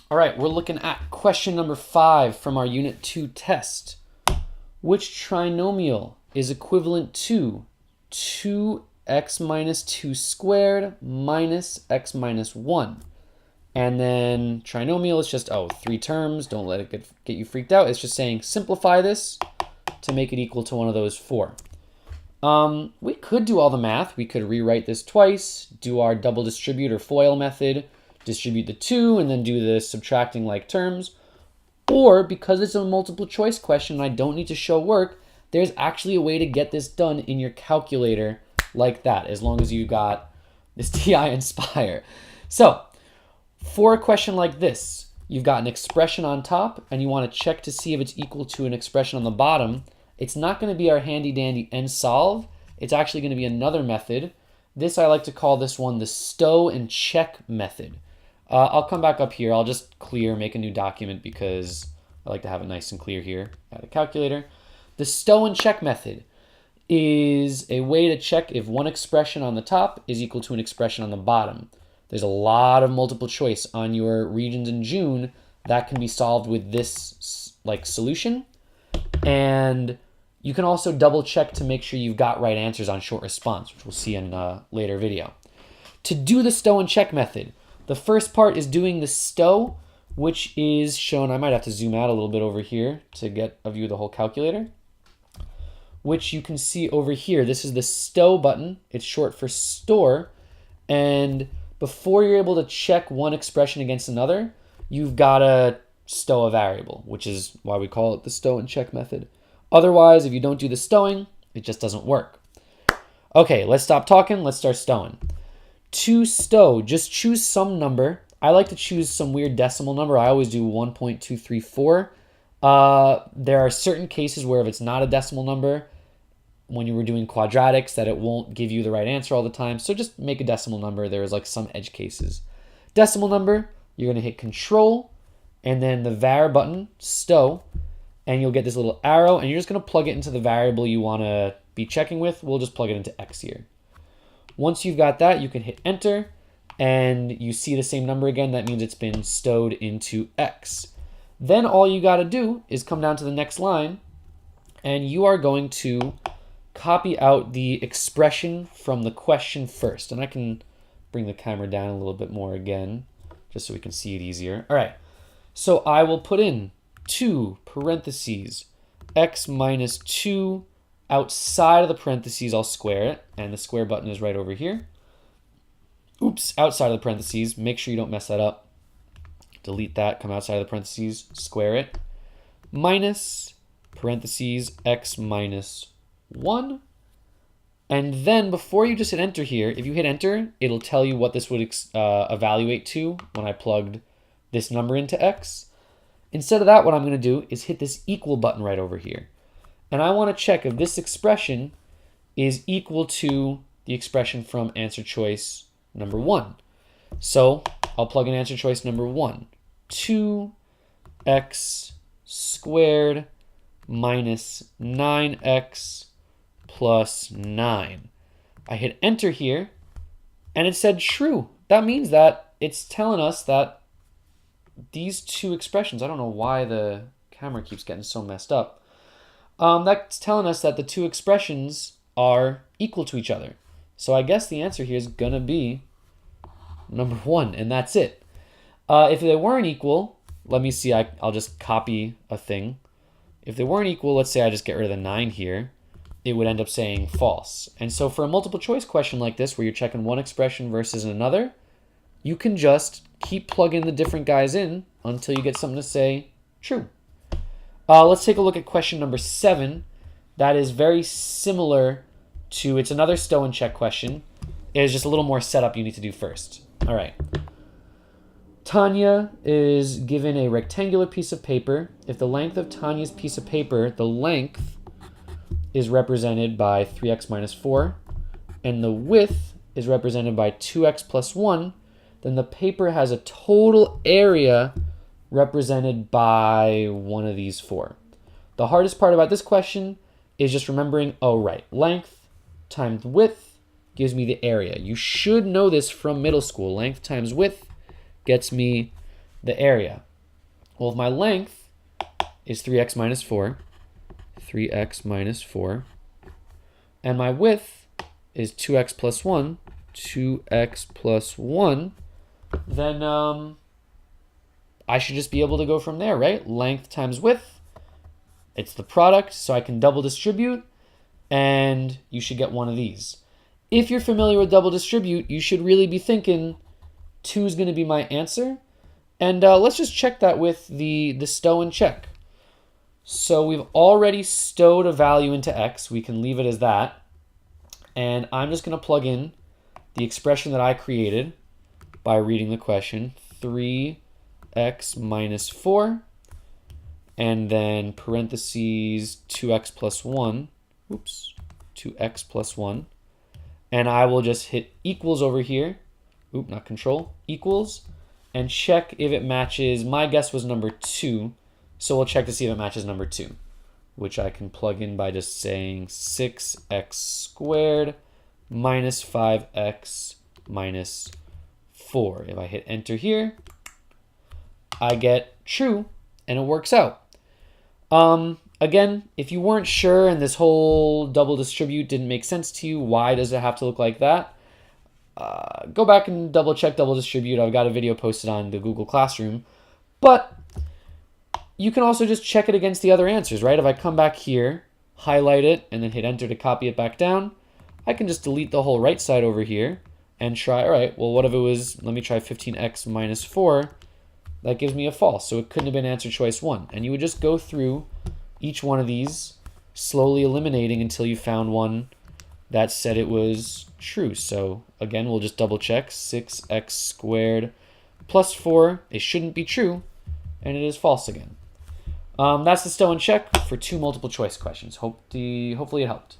All right, we're looking at question number 5 from our Unit 2 test. Which trinomial is equivalent to 2x minus 2 squared minus x minus 1? And then trinomial is just, 3 terms. Don't let it get you freaked out. It's just saying simplify this to make it equal to one of those 4. We could do all the math. We could rewrite this twice, do our double distribute or FOIL method, distribute the 2, and then do the subtracting like terms. Or, because it's a multiple choice question and I don't need to show work, there's actually a way to get this done in your calculator like that, as long as you got this Ti-nspire. So, for a question like this, you've got an expression on top and you want to check to see if it's equal to an expression on the bottom. It's not going to be our handy dandy nsolve. It's actually going to be another method. This, I like to call this one the stow and check method. I'll come back up here. I'll just make a new document because I like to have it nice and clear here at a calculator. The stow and check method is a way to check if one expression on the top is equal to an expression on the bottom. There's a lot of multiple choice on your Regions in June that can be solved with this solution. And you can also double check to make sure you've got right answers on short response, which we'll see in a later video. To do the stow and check method, the first part is doing the stow, which is shown, I might have to zoom out a little bit over here to get a view of the whole calculator, which you can see over here. This is the stow button. It's short for store. And before you're able to check one expression against another, you've got to stow a variable, which is why we call it the stow and check method. Otherwise, if you don't do the stowing, it just doesn't work. Okay, let's stop talking. Let's start stowing. To stow, just choose some number. I like to choose some weird decimal number. I always do 1.234. There are certain cases where if it's not a decimal number, when you were doing quadratics, that it won't give you the right answer all the time. So just make a decimal number. There is some edge cases. Decimal number, you're going to hit Control and then the var button, stow, and you'll get this little arrow, and you're just going to plug it into the variable you want to be checking with. We'll just plug it into X here. Once you've got that, you can hit enter and you see the same number again. That means it's been stowed into X. Then all you got to do is come down to the next line and you are going to copy out the expression from the question first. And I can bring the camera down a little bit more again, just so we can see it easier. All right, so I will put in 2 parentheses x minus 2. Outside of the parentheses, I'll square it, and the square button is right over here. Oops, outside of the parentheses, make sure you don't mess that up. Delete that, come outside of the parentheses, square it. Minus parentheses x minus 1. And then before you just hit enter here, if you hit enter, it'll tell you what this would evaluate to when I plugged this number into x. Instead of that, what I'm going to do is hit this equal button right over here. And I want to check if this expression is equal to the expression from answer choice number 1. So I'll plug in answer choice number 1. 2x squared minus 9x plus 9. I hit enter here, and it said true. That means that it's telling us that these two expressions, I don't know why the camera keeps getting so messed up. That's telling us that the two expressions are equal to each other. So I guess the answer here is going to be number 1, and that's it. If they weren't equal, let me see, I'll just copy a thing. If they weren't equal, let's say I just get rid of the 9 here, it would end up saying false. And so for a multiple choice question like this, where you're checking one expression versus another, you can just keep plugging the different guys in until you get something to say true. Let's take a look at question number 7. That is very similar to, it's another stow and check question. It is just a little more setup you need to do first. All right. Tanya is given a rectangular piece of paper. If the length of Tanya's piece of paper, the length is represented by 3x minus 4, and the width is represented by 2x plus 1, then the paper has a total area represented by one of these 4. The hardest part about this question is just remembering, length times width gives me the area. You should know this from middle school. Length times width gets me the area. Well, if my length is 3x minus 4, 3x minus 4, and my width is 2x plus 1, 2x plus 1, then I should just be able to go from there, right? Length times width, it's the product, so I can double distribute, and you should get one of these. If you're familiar with double distribute, you should really be thinking 2 is going to be my answer. And let's just check that with the stow and check. So we've already stowed a value into x. We can leave it as that. And I'm just going to plug in the expression that I created by reading the question, 3x minus 4, and then parentheses 2x plus 1. Oops, 2x plus 1. And I will just hit equals over here. Oop, not control, equals, and check if it matches. My guess was number 2, so we'll check to see if it matches number 2, which I can plug in by just saying 6x squared minus 5x minus 4. If I hit enter here, I get true, and it works out. Again, if you weren't sure and this whole double distribute didn't make sense to you, why does it have to look like that? Go back and double check double distribute. I've got a video posted on the Google Classroom. But you can also just check it against the other answers, right? If I come back here, highlight it, and then hit enter to copy it back down, I can just delete the whole right side over here and try, all right, well, what if it was, let me try 15x minus 4. That gives me a false, so it couldn't have been answer choice 1. And you would just go through each one of these, slowly eliminating until you found one that said it was true. So again, we'll just double check, 6x squared plus 4, it shouldn't be true, and it is false again. That's the stow and check for 2 multiple choice questions. Hopefully it helped.